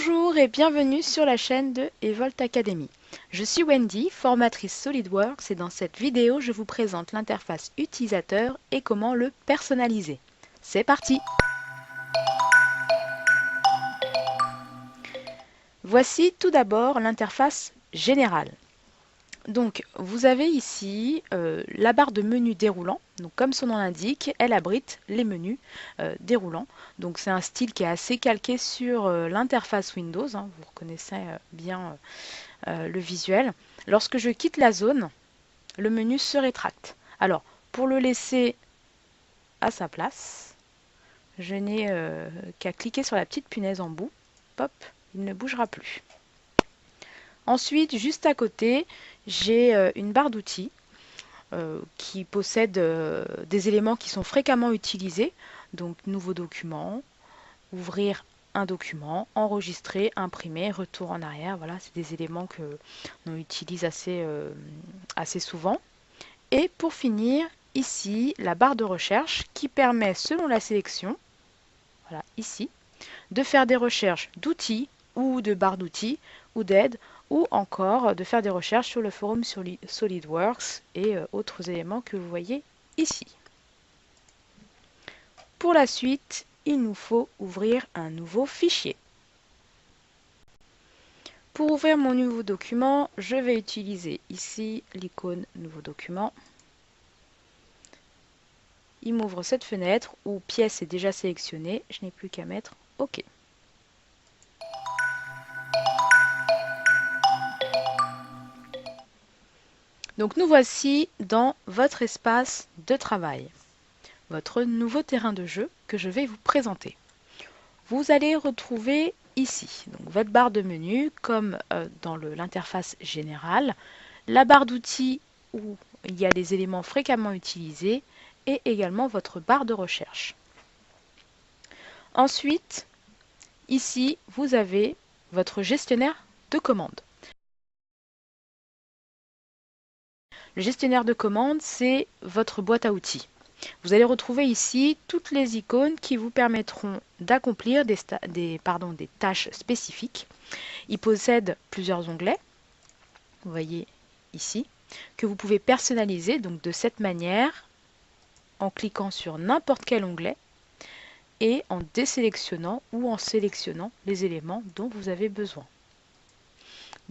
Bonjour et bienvenue sur la chaîne de Evolt Academy. Je suis Wendy, formatrice SolidWorks et dans cette vidéo, je vous présente l'interface utilisateur et comment le personnaliser. C'est parti! Voici tout d'abord l'interface générale. Donc, vous avez ici la barre de menu déroulant. Donc, comme son nom l'indique, elle abrite les menus déroulants. Donc, c'est un style qui est assez calqué sur l'interface Windows, hein. Vous reconnaissez bien le visuel. Lorsque je quitte la zone, le menu se rétracte. Alors, pour le laisser à sa place, je n'ai qu'à cliquer sur la petite punaise en bout. Hop, il ne bougera plus. Ensuite, juste à côté, j'ai une barre d'outils qui possède des éléments qui sont fréquemment utilisés. Donc, nouveau document, ouvrir un document, enregistrer, imprimer, retour en arrière. Voilà, c'est des éléments que l'on utilise assez souvent. Et pour finir, ici, la barre de recherche qui permet, selon la sélection, voilà, ici, de faire des recherches d'outils ou de barres d'outils ou d'aide ou encore de faire des recherches sur le forum sur SolidWorks et autres éléments que vous voyez ici. Pour la suite, il nous faut ouvrir un nouveau fichier. Pour ouvrir mon nouveau document, je vais utiliser ici l'icône Nouveau document. Il m'ouvre cette fenêtre où pièce est déjà sélectionnée. Je n'ai plus qu'à mettre OK. Donc nous voici dans votre espace de travail, votre nouveau terrain de jeu que je vais vous présenter. Vous allez retrouver ici donc votre barre de menu comme dans l'interface générale, la barre d'outils où il y a les éléments fréquemment utilisés et également votre barre de recherche. Ensuite, ici, vous avez votre gestionnaire de commandes. Le gestionnaire de commandes, c'est votre boîte à outils. Vous allez retrouver ici toutes les icônes qui vous permettront d'accomplir des tâches spécifiques. Il possède plusieurs onglets, vous voyez ici, que vous pouvez personnaliser donc de cette manière en cliquant sur n'importe quel onglet et en désélectionnant ou en sélectionnant les éléments dont vous avez besoin.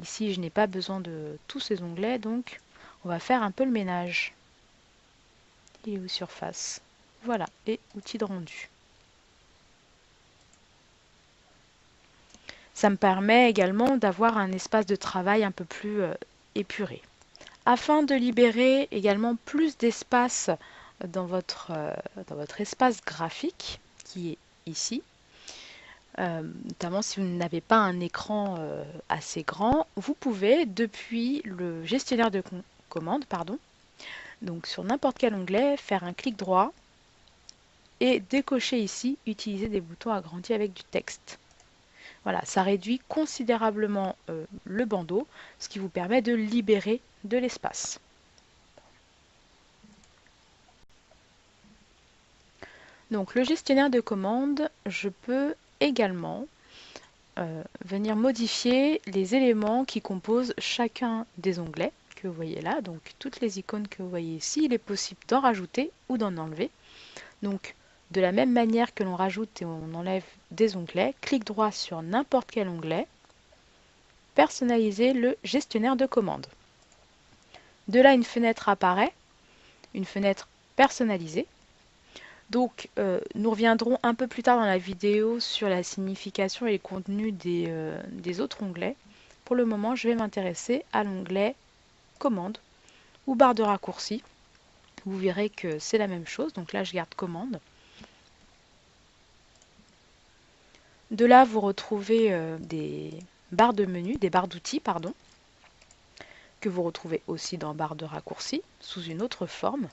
Ici, je n'ai pas besoin de tous ces onglets, donc on va faire un peu le ménage. Il est où surface? Voilà, et outils de rendu. Ça me permet également d'avoir un espace de travail un peu plus épuré. Afin de libérer également plus d'espace dans votre espace graphique, qui est ici, notamment si vous n'avez pas un écran assez grand, vous pouvez, depuis le gestionnaire de commandes, donc sur n'importe quel onglet, faire un clic droit et décocher ici, utiliser des boutons agrandis avec du texte. Voilà, ça réduit considérablement le bandeau, ce qui vous permet de libérer de l'espace. Donc le gestionnaire de commandes, je peux également venir modifier les éléments qui composent chacun des onglets que vous voyez là. Donc toutes les icônes que vous voyez ici, il est possible d'en rajouter ou d'en enlever. Donc de la même manière que l'on rajoute et on enlève des onglets, clic droit sur n'importe quel onglet, personnaliser le gestionnaire de commandes. De là, une fenêtre apparaît, une fenêtre personnalisée. Donc, nous reviendrons un peu plus tard dans la vidéo sur la signification et le contenu des autres onglets. Pour le moment, je vais m'intéresser à l'onglet Commande ou barre de raccourci. Vous verrez que c'est la même chose. Donc là, je garde Commande. De là, vous retrouvez des barres de menu, des barres d'outils, que vous retrouvez aussi dans barre de raccourci, sous une autre forme.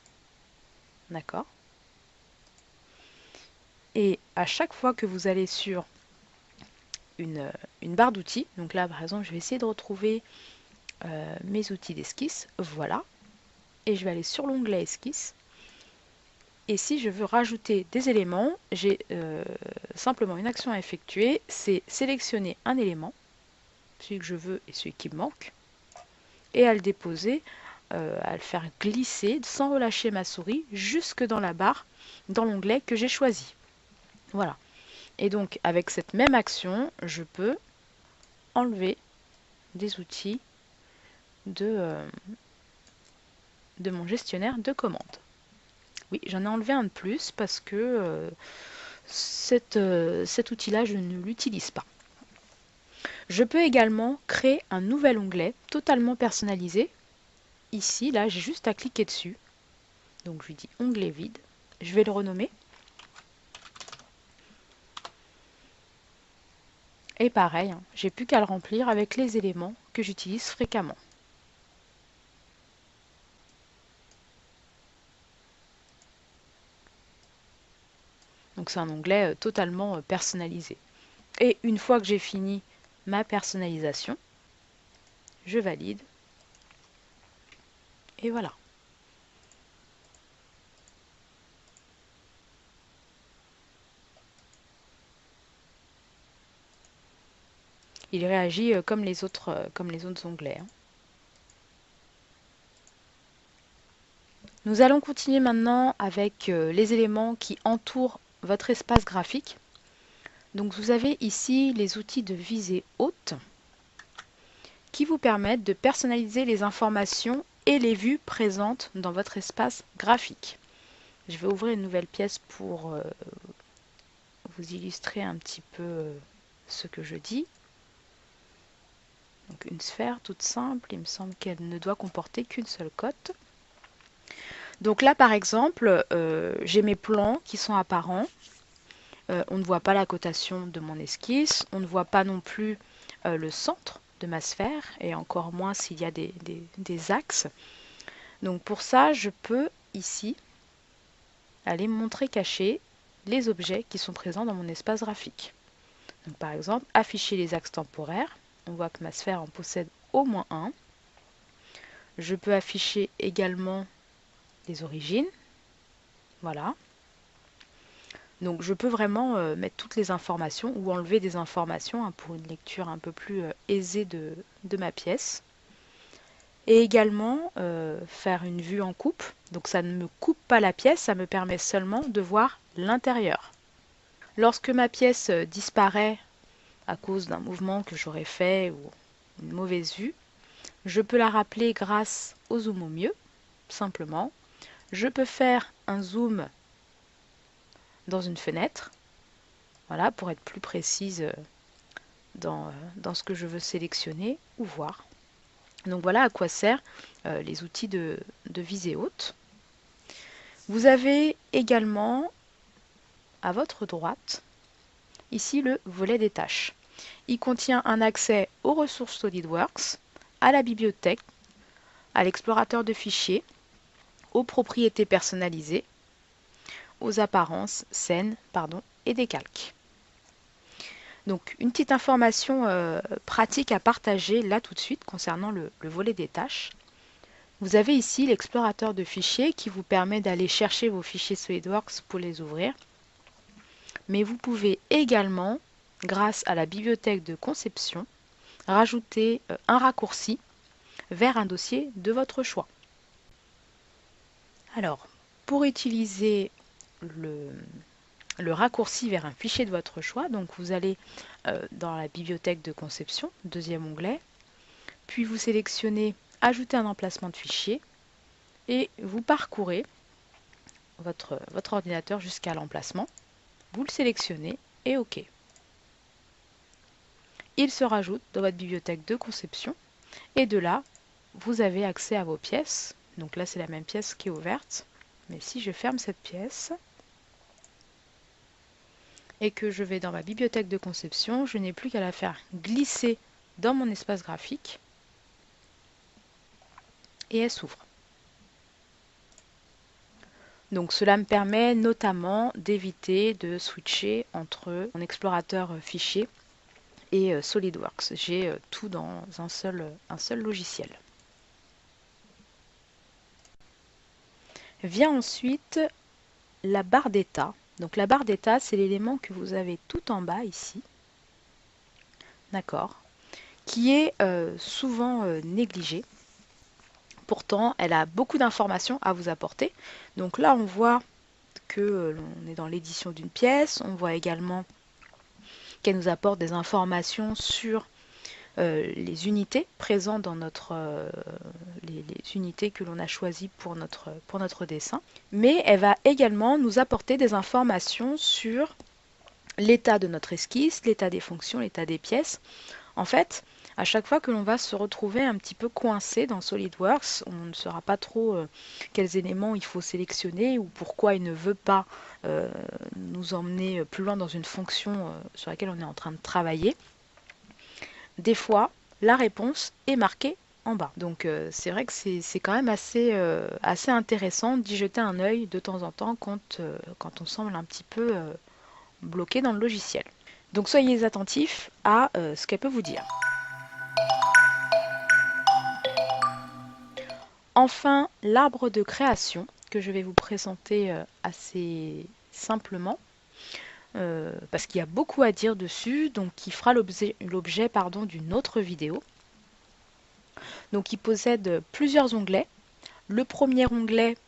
D'accord? Et à chaque fois que vous allez sur une barre d'outils, donc là par exemple je vais essayer de retrouver mes outils d'esquisse, voilà, et je vais aller sur l'onglet esquisse, Et si je veux rajouter des éléments, j'ai simplement une action à effectuer, c'est sélectionner un élément, celui que je veux et celui qui me manque, et à le déposer, à le faire glisser sans relâcher ma souris jusque dans la barre, dans l'onglet que j'ai choisi. Voilà. Et donc avec cette même action, je peux enlever des outils de mon gestionnaire de commandes. Oui, j'en ai enlevé un de plus parce que cet outil-là, je ne l'utilise pas. Je peux également créer un nouvel onglet totalement personnalisé. Ici, là, j'ai juste à cliquer dessus. Donc, je lui dis onglet vide. Je vais le renommer. Et pareil, hein, j'ai plus qu'à le remplir avec les éléments que j'utilise fréquemment. Donc, c'est un onglet totalement personnalisé. Et une fois que j'ai fini ma personnalisation, je valide. Et voilà. Il réagit comme les autres onglets, hein. Nous allons continuer maintenant avec les éléments qui entourent votre espace graphique. Donc vous avez ici les outils de visée haute qui vous permettent de personnaliser les informations et les vues présentes dans votre espace graphique. Je vais ouvrir une nouvelle pièce pour vous illustrer un petit peu ce que je dis. Donc une sphère toute simple, il me semble qu'elle ne doit comporter qu'une seule cote. Donc là par exemple, j'ai mes plans qui sont apparents. On ne voit pas la cotation de mon esquisse, on ne voit pas non plus le centre de ma sphère et encore moins s'il y a des axes. Donc pour ça, je peux ici aller montrer cacher les objets qui sont présents dans mon espace graphique. Donc par exemple, afficher les axes temporaires. On voit que ma sphère en possède au moins un. Je peux afficher également les origines. Voilà. Donc je peux vraiment mettre toutes les informations ou enlever des informations, hein, pour une lecture un peu plus aisée de ma pièce. Et également faire une vue en coupe. Donc ça ne me coupe pas la pièce, ça me permet seulement de voir l'intérieur. Lorsque ma pièce disparaît à cause d'un mouvement que j'aurais fait ou une mauvaise vue, je peux la rappeler grâce au zoom au mieux, simplement. Je peux faire un zoom dans une fenêtre, voilà, pour être plus précise dans ce que je veux sélectionner ou voir. Donc voilà à quoi servent les outils de visée haute. Vous avez également à votre droite ici le volet des tâches. Il contient un accès aux ressources SolidWorks, à la bibliothèque, à l'explorateur de fichiers, aux propriétés personnalisées, aux apparences, scènes, et des calques. Donc une petite information pratique à partager là tout de suite concernant le volet des tâches. Vous avez ici l'explorateur de fichiers qui vous permet d'aller chercher vos fichiers SolidWorks pour les ouvrir. Mais vous pouvez également, grâce à la bibliothèque de conception, rajouter un raccourci vers un dossier de votre choix. Alors, pour utiliser le raccourci vers un fichier de votre choix, donc vous allez dans la bibliothèque de conception, deuxième onglet, puis vous sélectionnez Ajouter un emplacement de fichier et vous parcourez votre ordinateur jusqu'à l'emplacement. Vous le sélectionnez et OK. Il se rajoute dans votre bibliothèque de conception et de là, vous avez accès à vos pièces. Donc là, c'est la même pièce qui est ouverte. Mais si je ferme cette pièce et que je vais dans ma bibliothèque de conception, je n'ai plus qu'à la faire glisser dans mon espace graphique et elle s'ouvre. Donc cela me permet notamment d'éviter de switcher entre mon explorateur fichier et SolidWorks. J'ai tout dans un seul logiciel. Vient ensuite la barre d'état. Donc la barre d'état, c'est l'élément que vous avez tout en bas ici, d'accord, qui est souvent négligé. Pourtant, elle a beaucoup d'informations à vous apporter. Donc là, on voit que l'on est dans l'édition d'une pièce. On voit également qu'elle nous apporte des informations sur les unités présentes dans les unités que l'on a choisies pour notre dessin. Mais elle va également nous apporter des informations sur l'état de notre esquisse, l'état des fonctions, l'état des pièces. En fait, à chaque fois que l'on va se retrouver un petit peu coincé dans SolidWorks, on ne saura pas trop quels éléments il faut sélectionner ou pourquoi il ne veut pas nous emmener plus loin dans une fonction sur laquelle on est en train de travailler. Des fois, la réponse est marquée en bas. Donc c'est vrai que c'est quand même assez intéressant d'y jeter un œil de temps en temps quand on semble un petit peu bloqué dans le logiciel. Donc soyez attentifs à ce qu'elle peut vous dire. Enfin, l'arbre de création que je vais vous présenter assez simplement, parce qu'il y a beaucoup à dire dessus, donc qui fera l'objet d'une autre vidéo. Donc il possède plusieurs onglets. Le premier onglet,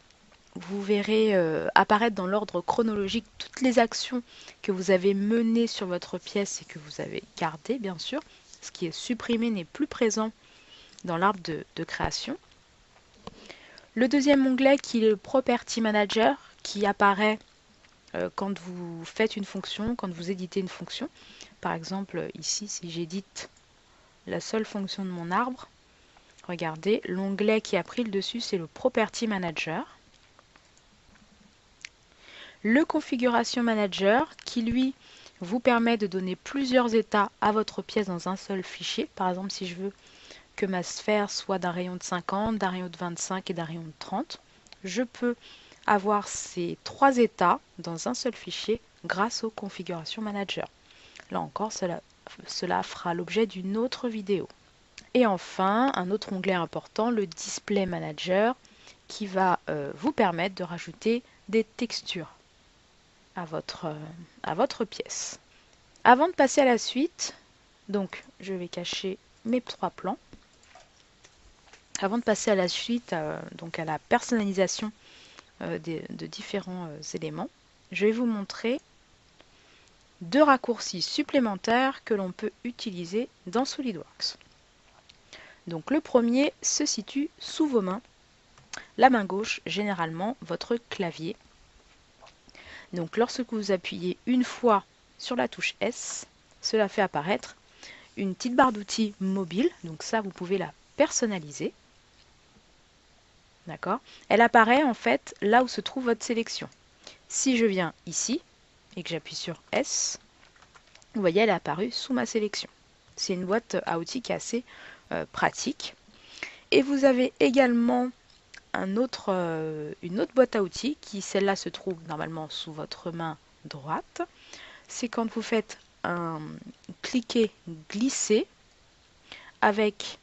vous verrez apparaître dans l'ordre chronologique toutes les actions que vous avez menées sur votre pièce et que vous avez gardées, bien sûr. Ce qui est supprimé n'est plus présent dans l'arbre de création. Le deuxième onglet qui est le Property Manager qui apparaît quand vous faites une fonction, quand vous éditez une fonction. Par exemple, ici, si j'édite la seule fonction de mon arbre, regardez, l'onglet qui a pris le dessus, c'est le Property Manager. Le Configuration Manager qui, lui, vous permet de donner plusieurs états à votre pièce dans un seul fichier. Par exemple, si je veux que ma sphère soit d'un rayon de 50, d'un rayon de 25 et d'un rayon de 30, je peux avoir ces trois états dans un seul fichier grâce au Configuration Manager. Là encore, cela fera l'objet d'une autre vidéo. Et enfin, un autre onglet important, le Display Manager, qui va vous permettre de rajouter des textures à votre pièce. Avant de passer à la suite, donc je vais cacher mes trois plans. Avant de passer à la suite, donc à la personnalisation de différents éléments, je vais vous montrer deux raccourcis supplémentaires que l'on peut utiliser dans SolidWorks. Donc le premier se situe sous vos mains, la main gauche, généralement votre clavier. Donc lorsque vous appuyez une fois sur la touche S, cela fait apparaître une petite barre d'outils mobile, donc ça vous pouvez la personnaliser. D'accord? Elle apparaît en fait là où se trouve votre sélection. Si je viens ici et que j'appuie sur S, vous voyez elle est apparue sous ma sélection. C'est une boîte à outils qui est assez pratique. Et vous avez également une autre boîte à outils qui, celle-là, se trouve normalement sous votre main droite. C'est quand vous faites un cliquer, glisser avec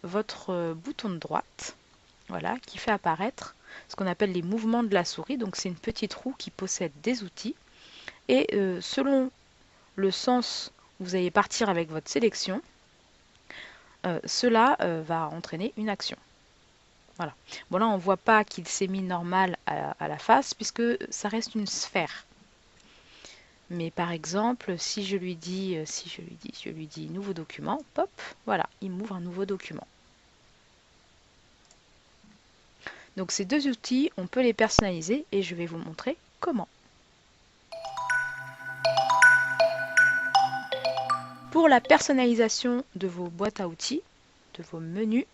votre bouton de droite, voilà, qui fait apparaître ce qu'on appelle les mouvements de la souris. Donc c'est une petite roue qui possède des outils. Et selon le sens où vous allez partir avec votre sélection, cela va entraîner une action. Voilà. Bon là on ne voit pas qu'il s'est mis normal à la face puisque ça reste une sphère. Mais par exemple, si je lui dis nouveau document, pop, voilà, il m'ouvre un nouveau document. Donc ces deux outils, on peut les personnaliser et je vais vous montrer comment. Pour la personnalisation de vos boîtes à outils, de vos menus,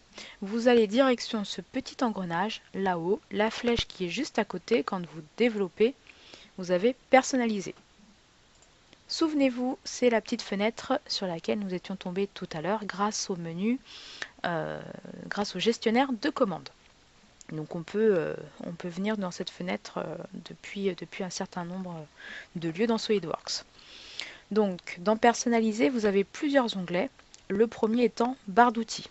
vous allez direction ce petit engrenage là-haut, la flèche qui est juste à côté. Quand vous développez, vous avez personnalisé. Souvenez-vous, c'est la petite fenêtre sur laquelle nous étions tombés tout à l'heure grâce au menu, grâce au gestionnaire de commandes. Donc on peut venir dans cette fenêtre depuis un certain nombre de lieux dans SolidWorks. Donc dans personnaliser, vous avez plusieurs onglets. Le premier étant barre d'outils.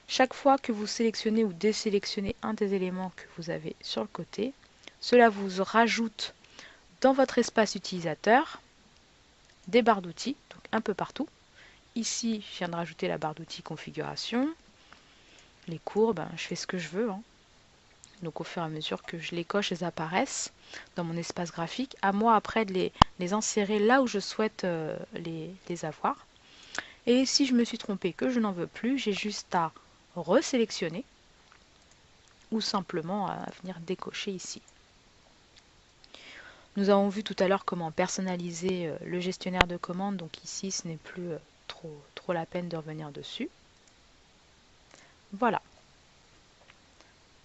Chaque fois que vous sélectionnez ou désélectionnez un des éléments que vous avez sur le côté, cela vous rajoute Dans votre espace utilisateur, des barres d'outils, donc un peu partout. Ici, je viens de rajouter la barre d'outils configuration. Les courbes, je fais ce que je veux, hein. Donc au fur et à mesure que je les coche, elles apparaissent dans mon espace graphique. À moi après de les insérer là où je souhaite les avoir. Et si je me suis trompée que je n'en veux plus, j'ai juste à resélectionner ou simplement à venir décocher ici. Nous avons vu tout à l'heure comment personnaliser le gestionnaire de commandes, donc ici ce n'est plus trop la peine de revenir dessus. Voilà.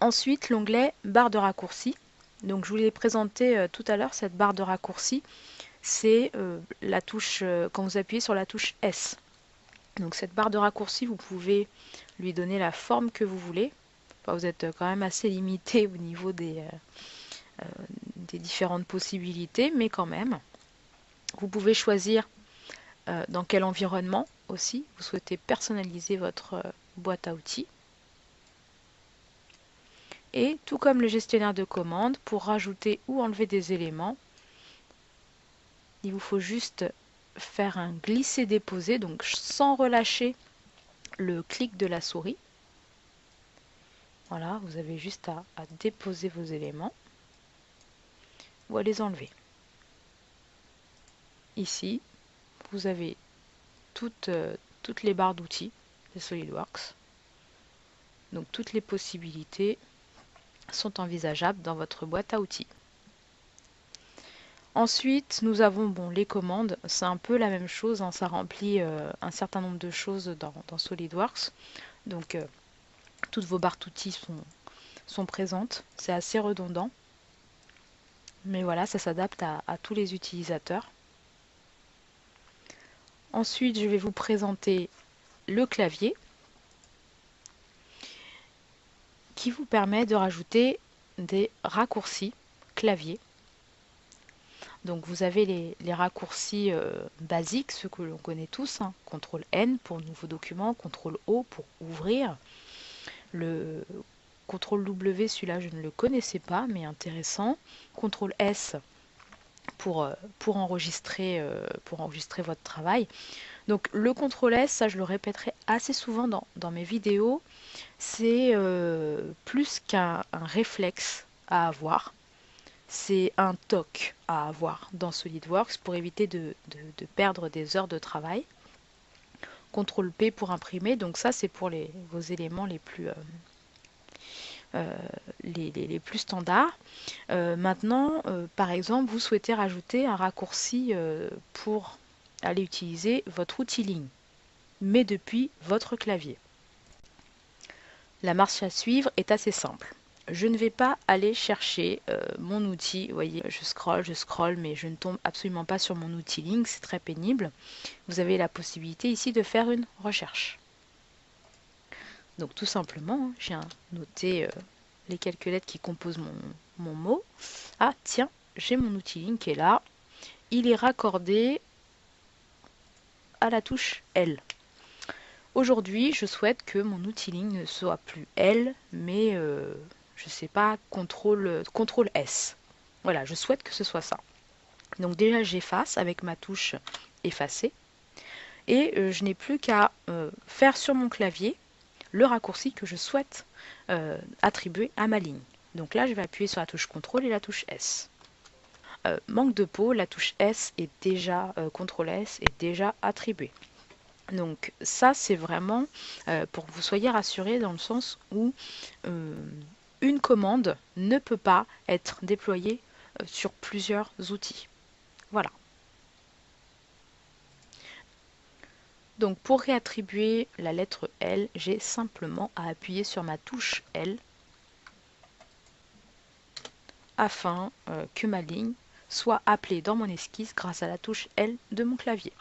Ensuite, l'onglet barre de raccourci. Donc je vous l'ai présenté tout à l'heure, cette barre de raccourci, c'est la touche, quand vous appuyez sur la touche S. Donc cette barre de raccourci, vous pouvez lui donner la forme que vous voulez. Enfin, vous êtes quand même assez limité au niveau des différentes possibilités, mais quand même. Vous pouvez choisir dans quel environnement aussi vous souhaitez personnaliser votre boîte à outils. Et tout comme le gestionnaire de commandes, pour rajouter ou enlever des éléments, il vous faut juste faire un glisser-déposer, donc sans relâcher le clic de la souris. Voilà, vous avez juste à déposer vos éléments ou à les enlever. Ici, vous avez toutes les barres d'outils de SolidWorks. Donc toutes les possibilités sont envisageables dans votre boîte à outils. Ensuite, nous avons les commandes. C'est un peu la même chose, hein, ça remplit un certain nombre de choses dans SolidWorks. Donc toutes vos barres d'outils sont présentes. C'est assez redondant. Mais voilà, ça s'adapte à tous les utilisateurs. Ensuite, je vais vous présenter le clavier qui vous permet de rajouter des raccourcis clavier. Donc vous avez les raccourcis basiques, ceux que l'on connaît tous, hein. CTRL-N pour nouveau document, CTRL-O pour ouvrir. Le CTRL-W, celui-là je ne le connaissais pas, mais intéressant. CTRL-S pour enregistrer votre travail. Donc le CTRL-S, ça je le répéterai assez souvent dans mes vidéos, c'est plus qu'un réflexe à avoir. C'est un toc à avoir dans SolidWorks pour éviter de perdre des heures de travail. CTRL P pour imprimer, donc ça c'est pour vos éléments les plus standards. Maintenant, par exemple, vous souhaitez rajouter un raccourci pour aller utiliser votre outil ligne, mais depuis votre clavier. La marche à suivre est assez simple. Je ne vais pas aller chercher mon outil. Vous voyez, je scroll, mais je ne tombe absolument pas sur mon outil ligne. C'est très pénible. Vous avez la possibilité ici de faire une recherche. Donc tout simplement, je viens noter les quelques lettres qui composent mon mot. Ah tiens, j'ai mon outil ligne qui est là. Il est raccordé à la touche L. Aujourd'hui, je souhaite que mon outil ligne ne soit plus L, mais je ne sais pas, CTRL S. Voilà, je souhaite que ce soit ça. Donc déjà, j'efface avec ma touche effacer. Et je n'ai plus qu'à faire sur mon clavier le raccourci que je souhaite attribuer à ma ligne. Donc là, je vais appuyer sur la touche CTRL et la touche S. Manque de peau, la touche S est déjà, CTRL S est déjà attribuée. Donc ça, c'est vraiment pour que vous soyez rassurés dans le sens où une commande ne peut pas être déployée sur plusieurs outils. Voilà. Donc pour réattribuer la lettre L, j'ai simplement à appuyer sur ma touche L afin que ma ligne soit appelée dans mon esquisse grâce à la touche L de mon clavier.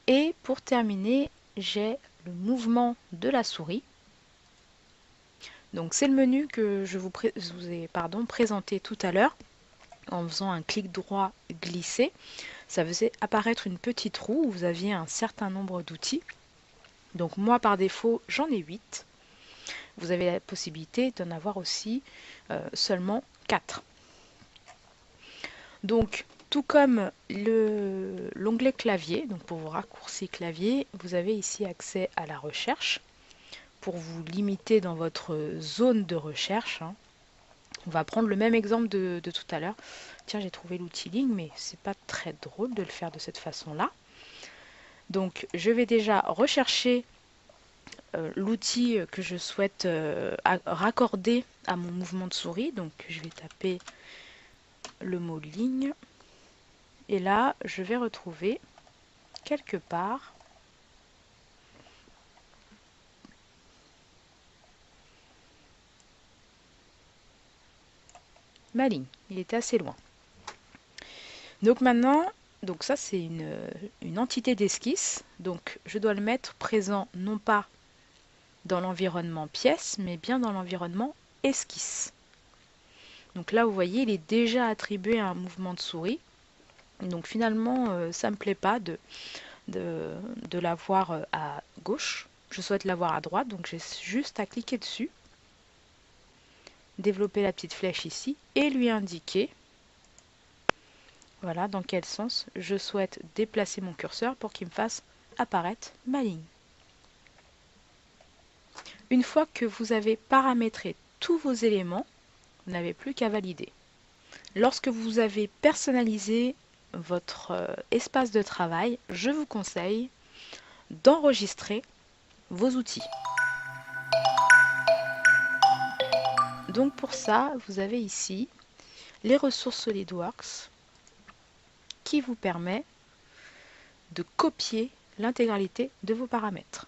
Et pour terminer, j'ai le mouvement de la souris. Donc c'est le menu que je vous ai présenté tout à l'heure en faisant un clic droit glissé. Ça faisait apparaître une petite roue où vous aviez un certain nombre d'outils. Donc moi par défaut j'en ai 8. Vous avez la possibilité d'en avoir aussi seulement 4. Donc, tout comme l'onglet clavier, donc pour vos raccourcis clavier, vous avez ici accès à la recherche pour vous limiter dans votre zone de recherche. On va prendre le même exemple de tout à l'heure. Tiens, j'ai trouvé l'outil ligne, mais c'est pas très drôle de le faire de cette façon-là. Donc, je vais déjà rechercher l'outil que je souhaite raccorder à mon mouvement de souris. Donc, je vais taper le mot ligne. Et là, je vais retrouver quelque part ma ligne. Il était assez loin. Donc maintenant, ça c'est une entité d'esquisse. Donc je dois le mettre présent non pas dans l'environnement pièce, mais bien dans l'environnement esquisse. Donc là, vous voyez, il est déjà attribué à un mouvement de souris. Donc finalement, ça ne me plaît pas de l'avoir à gauche. Je souhaite l'avoir à droite, donc j'ai juste à cliquer dessus, développer la petite flèche ici et lui indiquer voilà dans quel sens je souhaite déplacer mon curseur pour qu'il me fasse apparaître ma ligne. Une fois que vous avez paramétré tous vos éléments, vous n'avez plus qu'à valider. Lorsque vous avez personnalisé votre espace de travail, je vous conseille d'enregistrer vos outils. Donc pour ça, vous avez ici les ressources SolidWorks qui vous permet de copier l'intégralité de vos paramètres.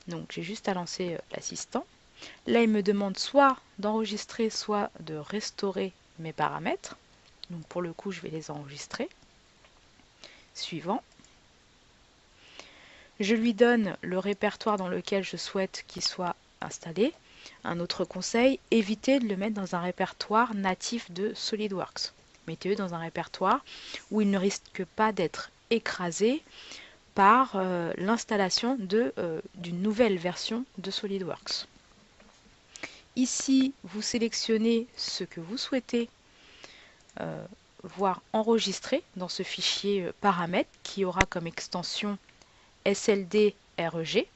Donc j'ai juste à lancer l'assistant. Là, il me demande soit d'enregistrer, soit de restaurer mes paramètres. Donc pour le coup, je vais les enregistrer. Suivant. Je lui donne le répertoire dans lequel je souhaite qu'il soit installé. Un autre conseil, évitez de le mettre dans un répertoire natif de SolidWorks. Mettez-le dans un répertoire où il ne risque pas d'être écrasé par l'installation d'une nouvelle version de SolidWorks. Ici, vous sélectionnez ce que vous souhaitez voir enregistré dans ce fichier paramètres qui aura comme extension SLD-REG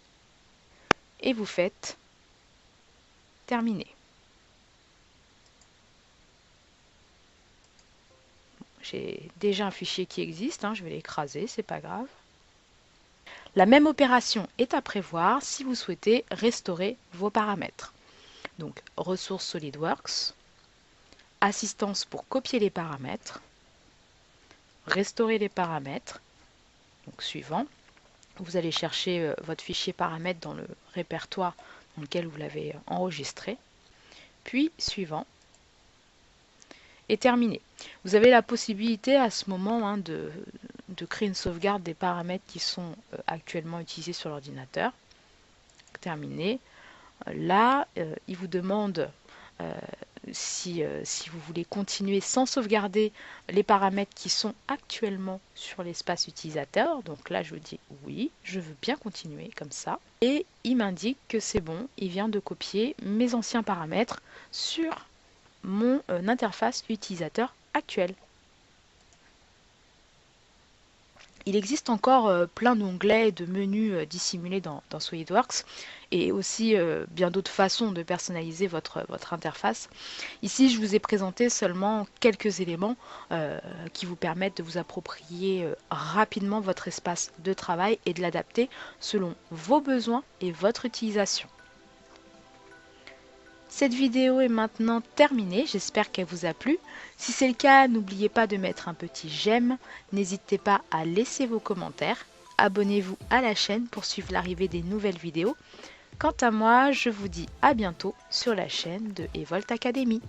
et vous faites terminer. J'ai déjà un fichier qui existe, je vais l'écraser, c'est pas grave. La même opération est à prévoir si vous souhaitez restaurer vos paramètres. Donc, ressources SolidWorks, assistance pour copier les paramètres, restaurer les paramètres. Donc, suivant, vous allez chercher votre fichier paramètres dans le répertoire dans lequel vous l'avez enregistré. Puis, suivant, et terminé. Vous avez la possibilité à ce moment de créer une sauvegarde des paramètres qui sont actuellement utilisés sur l'ordinateur. Terminé. Là, il vous demande si vous voulez continuer sans sauvegarder les paramètres qui sont actuellement sur l'espace utilisateur. Donc là, je vous dis oui, je veux bien continuer comme ça. Et il m'indique que c'est bon, il vient de copier mes anciens paramètres sur mon interface utilisateur actuelle. Il existe encore plein d'onglets et de menus dissimulés dans SolidWorks et aussi bien d'autres façons de personnaliser votre interface. Ici, je vous ai présenté seulement quelques éléments qui vous permettent de vous approprier rapidement votre espace de travail et de l'adapter selon vos besoins et votre utilisation. Cette vidéo est maintenant terminée, j'espère qu'elle vous a plu. Si c'est le cas, n'oubliez pas de mettre un petit j'aime, n'hésitez pas à laisser vos commentaires, abonnez-vous à la chaîne pour suivre l'arrivée des nouvelles vidéos. Quant à moi, je vous dis à bientôt sur la chaîne de Evolt Academy.